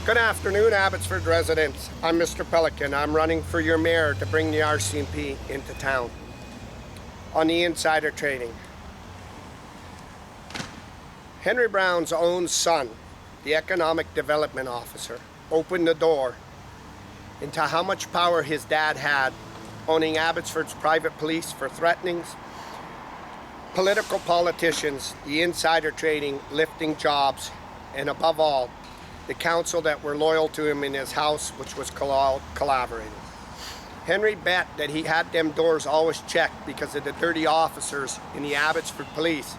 Good afternoon, Abbotsford residents. I'm Mr. Pelican. I'm running for your mayor to bring the RCMP into town on the insider trading. Henry Brown's own son, the economic development officer, opened the door into how much power his dad had, owning Abbotsford's private police for threatenings, political politicians, the insider trading, lifting jobs, and above all, the council that were loyal to him in his house, which was collaborating. Henry bet that he had them doors always checked because of the dirty officers in the Abbotsford police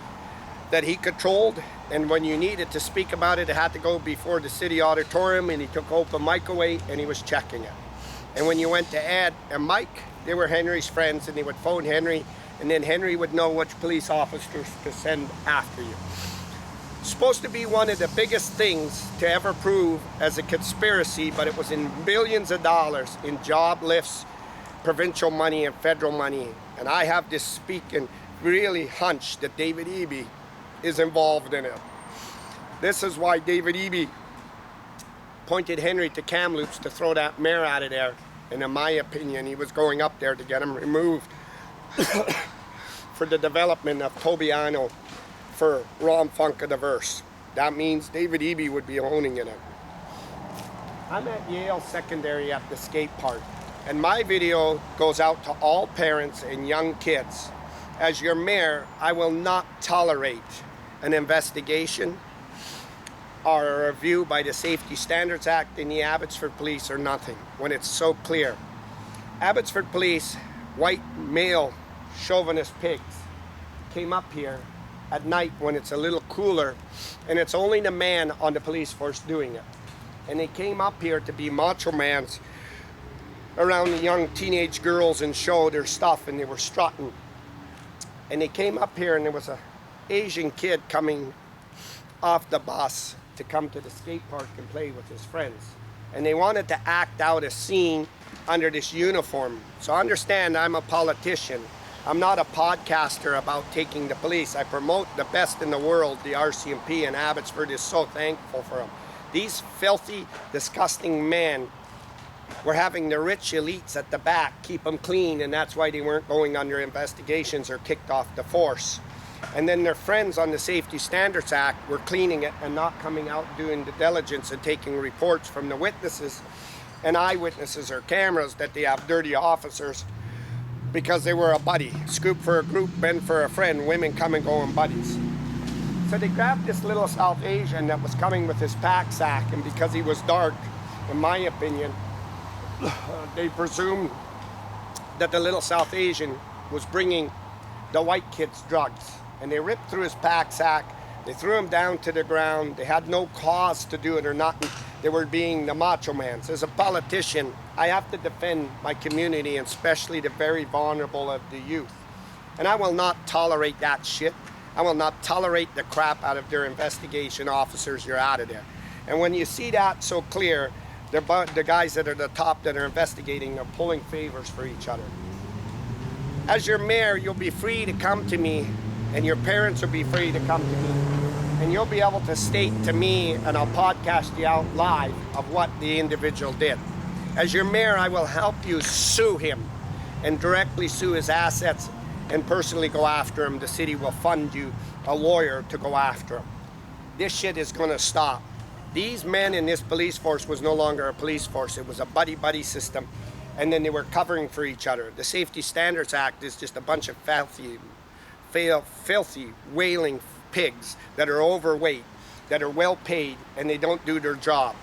that he controlled, and when you needed to speak about it, it had to go before the city auditorium, and he took open mic away and he was checking it. And when you went to Ed and Mike, they were Henry's friends, and they would phone Henry, and then Henry would know which police officers to send after you. Supposed to be one of the biggest things to ever prove as a conspiracy, but it was in billions of dollars in job lifts, provincial money and federal money. And I have this speaking really hunch that David a.p.d is involved in it. This is why David a.p.d pointed Henry to Kamloops to throw that mayor out of there. And in my opinion, he was going up there to get him removed for the development of Tobiano for Rom Funka Diverse. That means David a.p.d would be owning it. I'm at Yale Secondary at the skate park, and my video goes out to all parents and young kids. As your mayor, I will not tolerate an investigation or a review by the Safety Standards Act in the Abbotsford Police or nothing, when it's so clear. Abbotsford Police, white male chauvinist pigs, came up here at night when it's a little cooler, and it's only the man on the police force doing it. And they came up here to be macho mans around the young teenage girls and show their stuff, and they were strutting. And they came up here, and there was a Asian kid coming off the bus to come to the skate park and play with his friends. And they wanted to act out a scene under this uniform. So understand, I'm a politician. I'm not a podcaster about taking the police. I promote the best in the world, the RCMP, and Abbotsford is so thankful for them. These filthy, disgusting men were having the rich elites at the back keep them clean, and that's why they weren't going under investigations or kicked off the force. And then their friends on the Safety Standards Act were cleaning it and not coming out doing the diligence and taking reports from the witnesses and eyewitnesses or cameras that they have dirty officers, because they were a buddy. Scoop for a group, bend for a friend, women come and go in buddies. So they grabbed this little South Asian that was coming with his pack sack, and because he was dark, in my opinion, they presumed that the little South Asian was bringing the white kids drugs. And they ripped through his pack sack, they threw him down to the ground. They had no cause to do it or nothing. They were being the macho mans. As a politician, I have to defend my community, and especially the very vulnerable of the youth. And I will not tolerate that shit. I will not tolerate the crap out of their investigation officers. You're out of there. And when you see that so clear, the guys that are the top that are investigating are pulling favors for each other. As your mayor, you'll be free to come to me, and your parents will be free to come to me. And you'll be able to state to me, and I'll podcast you out live, of what the individual did. As your mayor, I will help you sue him and directly sue his assets and personally go after him. The city will fund you a lawyer to go after him. This shit is gonna stop. These men in this police force was no longer a police force. It was a buddy-buddy system, and then they were covering for each other. The Safety Standards Act is just a bunch of filthy, wailing pigs that are overweight, that are well paid, and they don't do their job.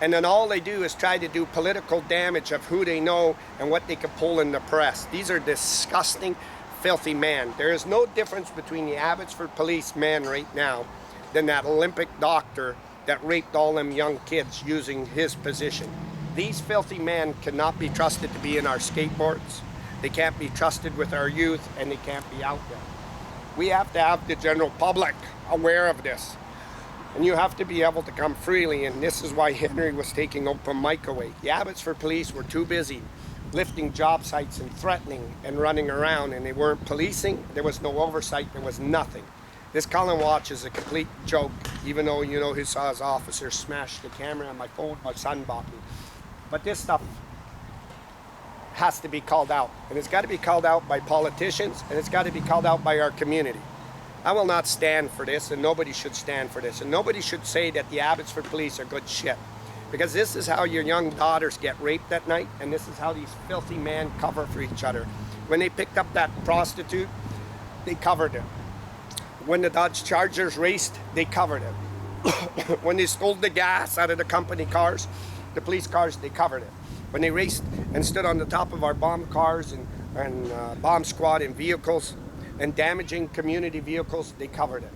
And then all they do is try to do political damage of who they know and what they can pull in the press. These are disgusting, filthy men. There is no difference between the Abbotsford policeman right now than that Olympic doctor that raped all them young kids using his position. These filthy men cannot be trusted to be in our skateboards. They can't be trusted with our youth, and they can't be out there. We have to have the general public aware of this. And you have to be able to come freely, and this is why Henry was taking open mic away. The Abbotsford police were too busy lifting job sites and threatening and running around, and they weren't policing. There was no oversight. There was nothing. This Colin Watch is a complete joke, even though you know he saw his officer smash the camera on my phone, my son bought me. But this stuff has to be called out. And it's got to be called out by politicians, and it's got to be called out by our community. I will not stand for this, and nobody should stand for this. And nobody should say that the Abbotsford police are good shit. Because this is how your young daughters get raped at night, and this is how these filthy men cover for each other. When they picked up that prostitute, they covered it. When the Dodge Chargers raced, they covered it. When they stole the gas out of the company cars, the police cars, they covered it. When they raced and stood on the top of our bomb cars and bomb squad in vehicles and damaging community vehicles, they covered it.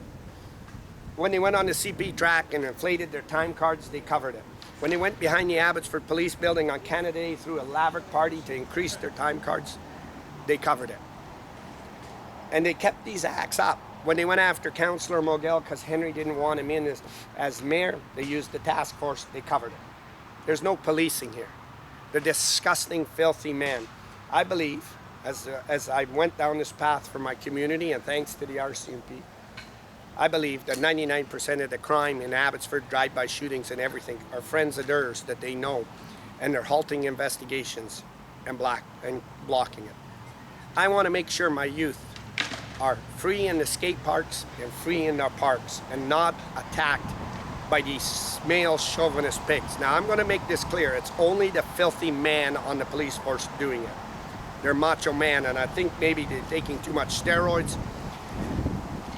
When they went on the CP track and inflated their time cards, they covered it. When they went behind the Abbotsford Police Building on Canada Day through a lavish party to increase their time cards, they covered it. And they kept these acts up. When they went after Councillor Mogel because Henry didn't want him in as mayor, they used the task force, they covered it. There's no policing here. They're disgusting, filthy men. I believe, as I went down this path for my community, and thanks to the RCMP, I believe that 99% of the crime in Abbotsford, drive-by shootings and everything, are friends of theirs that they know, and they're halting investigations and blocking it. I want to make sure my youth are free in the skate parks and free in our parks and not attacked by these male chauvinist pigs. Now I'm going to make this clear. It's only the filthy man on the police force doing it. They're macho man, and I think maybe they're taking too much steroids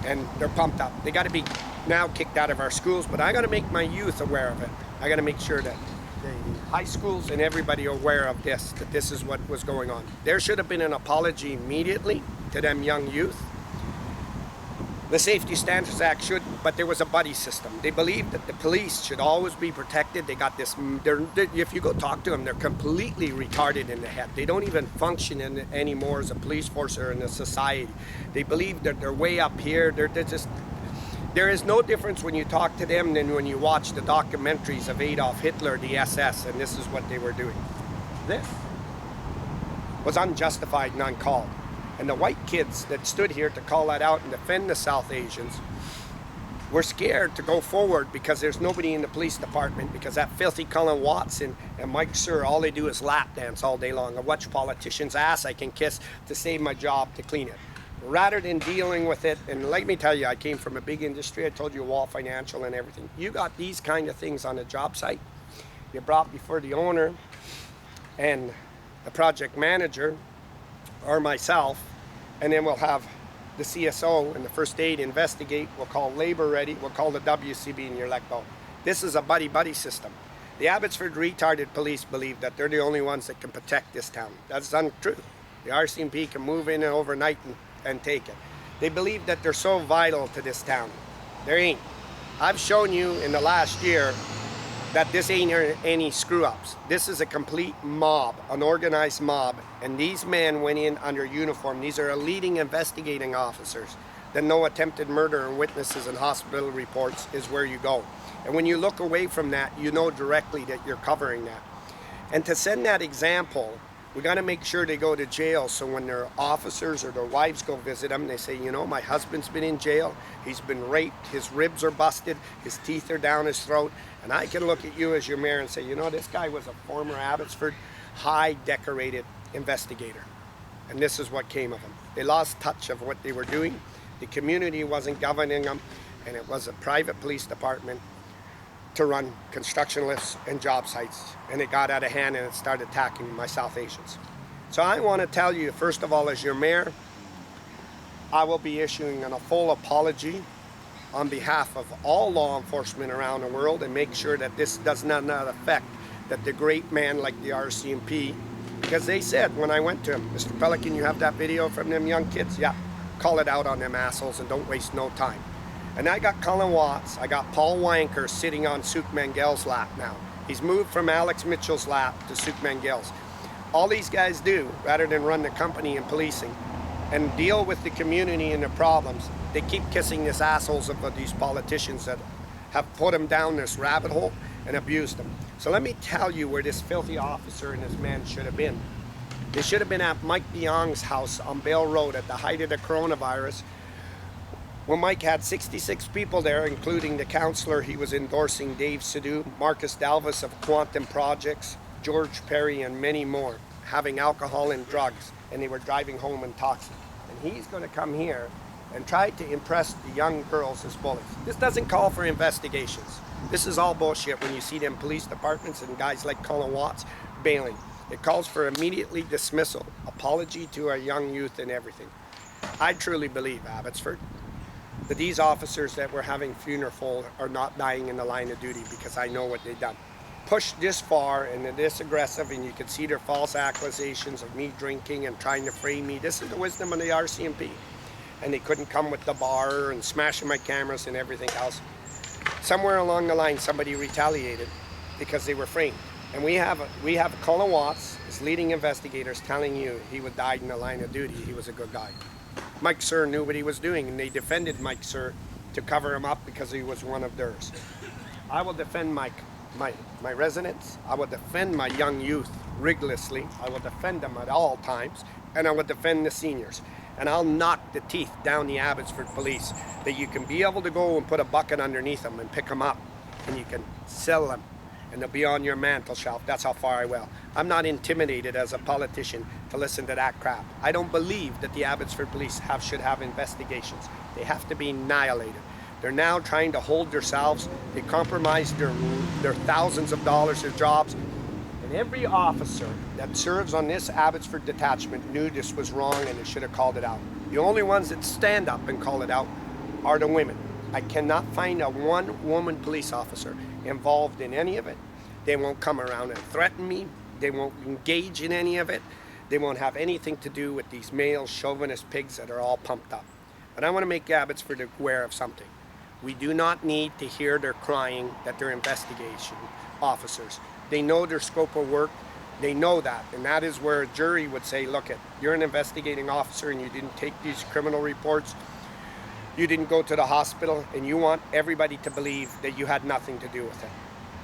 and they're pumped up. They got to be now kicked out of our schools, but I got to make my youth aware of it. I got to make sure that the high schools and everybody are aware of this, that this is what was going on. There should have been an apology immediately to them young youth. The Safety Standards Act should, but there was a buddy system. They believed that the police should always be protected. They got this, if you go talk to them, they're completely retarded in the head. They don't even function anymore as a police force or in a society. They believe that they're way up here. They're just, there is no difference when you talk to them than when you watch the documentaries of Adolf Hitler, the SS, and this is what they were doing. This was unjustified and uncalled. And the white kids that stood here to call that out and defend the South Asians were scared to go forward because there's nobody in the police department, because that filthy Colin Watson and Mike Sir, all they do is lap dance all day long. I watch politicians' ass I can kiss to save my job to clean it. Rather than dealing with it, and let me tell you, I came from a big industry. I told you Wall Financial and everything. You got these kind of things on a job site. You're brought before the owner and the project manager or myself, and then we'll have the CSO and the first aid investigate. We'll call labor ready. We'll call the WCB and you're let go. This is a buddy-buddy system. The Abbotsford retarded police believe that they're the only ones that can protect this town. That's untrue. The RCMP can move in overnight and take it. They believe that they're so vital to this town. There ain't. I've shown you in the last year that this ain't any screw-ups. This is a complete mob, an organized mob, and these men went in under uniform. These are leading investigating officers. Then no attempted murder and witnesses and hospital reports is where you go. And when you look away from that, you know directly that you're covering that. And to send that example, we got to make sure they go to jail, so when their officers or their wives go visit them, they say, you know, my husband's been in jail, he's been raped, his ribs are busted, his teeth are down his throat, and I can look at you as your mayor and say, you know, this guy was a former Abbotsford high decorated investigator, and this is what came of him. They lost touch of what they were doing, the community wasn't governing them, and it was a private police department to run construction lifts and job sites, and it got out of hand and it started attacking my South Asians. So I want to tell you, first of all, as your mayor, I will be issuing a full apology on behalf of all law enforcement around the world, and make sure that this does not affect that the great man like the RCMP, because they said when I went to him, Mr. Pelican, you have that video from them young kids? Yeah, call it out on them assholes and don't waste no time. And I got Colin Watts, I got Paul Wanker sitting on Suk Mangel's lap now. He's moved from Alex Mitchell's lap to Suk Mangel's. All these guys do, rather than run the company in policing and deal with the community and the problems, they keep kissing these assholes of these politicians that have put them down this rabbit hole and abused them. So let me tell you where this filthy officer and this man should have been. They should have been at Mike Biong's house on Bale Road at the height of the coronavirus, Well, Mike had 66 people there, including the counselor he was endorsing, Dave Sidhu, Marcus Dalvis of Quantum Projects, George Perry, and many more, having alcohol and drugs, and they were driving home intoxicated. And he's going to come here and try to impress the young girls as bullies. This doesn't call for investigations. This is all bullshit when you see them police departments and guys like Colin Watts bailing. It calls for immediately dismissal, apology to our young youth and everything. I truly believe, Abbotsford, that these officers that we're having funeral for are not dying in the line of duty, because I know what they've done. Pushed this far and they're this aggressive, and you can see their false accusations of me drinking and trying to frame me. This is the wisdom of the RCMP. And they couldn't come with the bar and smashing my cameras and everything else. Somewhere along the line, somebody retaliated because they were framed. And we have Colin Watts, his leading investigators, telling you he would die in the line of duty. He was a good guy. Mike Sir knew what he was doing, and they defended Mike Sir to cover him up because he was one of theirs. I will defend my residents. I will defend my young youth rigorously. I will defend them at all times, and I will defend the seniors. And I'll knock the teeth down the Abbotsford police, that you can be able to go and put a bucket underneath them and pick them up, and you can sell them, and they'll be on your mantle shelf. That's how far I will. I'm not intimidated as a politician to listen to that crap. I don't believe that the Abbotsford police should have investigations. They have to be annihilated. They're now trying to hold themselves. They compromised their thousands of dollars, their jobs. And every officer that serves on this Abbotsford detachment knew this was wrong, and they should have called it out. The only ones that stand up and call it out are the women. I cannot find a one-woman police officer involved in any of it. They won't come around and threaten me. They won't engage in any of it. They won't have anything to do with these male chauvinist pigs that are all pumped up. But I want to make Abbotsford aware of something. We do not need to hear their crying that they're investigation officers. They know their scope of work. They know that. And that is where a jury would say, look, you're an investigating officer and you didn't take these criminal reports. You didn't go to the hospital, and you want everybody to believe that you had nothing to do with it.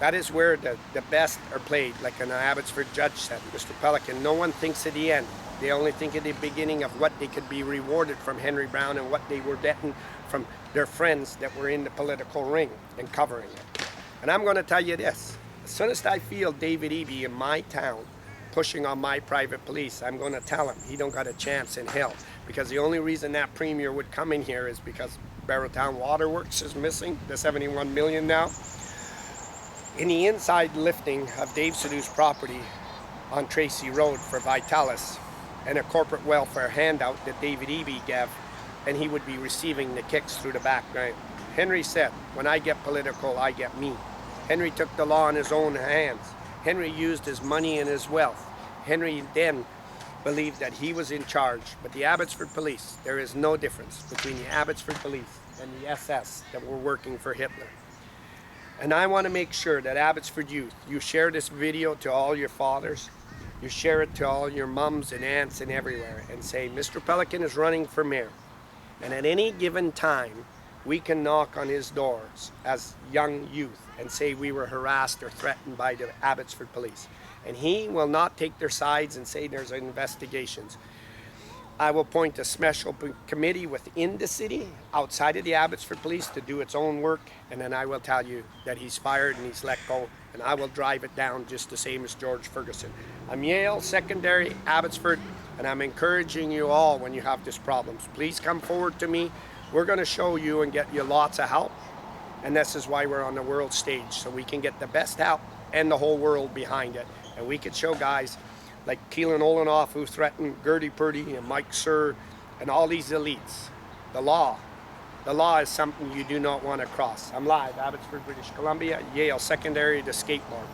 That is where the best are played, like an Abbotsford judge said, Mr. Pelican. No one thinks at the end. They only think at the beginning of what they could be rewarded from Henry Brown and what they were getting from their friends that were in the political ring and covering it. And I'm going to tell you this. As soon as I feel David Eby in my town pushing on my private police, I'm going to tell him he don't got a chance in hell. Because the only reason that premier would come in here is because Barrowtown Waterworks is missing, the $71 million now. In the inside lifting of Dave Sidhu's property on Tracy Road for Vitalis, and a corporate welfare handout that David Eby gave, and he would be receiving the kicks through the background. Henry said, when I get political, I get me. Henry took the law in his own hands. Henry used his money and his wealth. Henry then believed that he was in charge. But the Abbotsford police, there is no difference between the Abbotsford police and the SS that were working for Hitler. And I want to make sure that Abbotsford youth, you share this video to all your fathers, you share it to all your mums and aunts and everywhere, and say, Mr. Pelican is running for mayor. And at any given time, we can knock on his doors as young youth and say we were harassed or threatened by the Abbotsford police. And he will not take their sides and say there's investigations. I will appoint a special committee within the city, outside of the Abbotsford police, to do its own work, and then I will tell you that he's fired and he's let go, and I will drive it down just the same as George Ferguson. I'm Yale, secondary, Abbotsford, and I'm encouraging you all when you have these problems. Please come forward to me. We're going to show you and get you lots of help, and this is why we're on the world stage, so we can get the best help and the whole world behind it, and we can show guys like Keelan Olenoff, who threatened Gertie Purdy and Mike Sir and all these elites. The law is something you do not want to cross. I'm live, Abbotsford, British Columbia, Yale Secondary, to skateboard.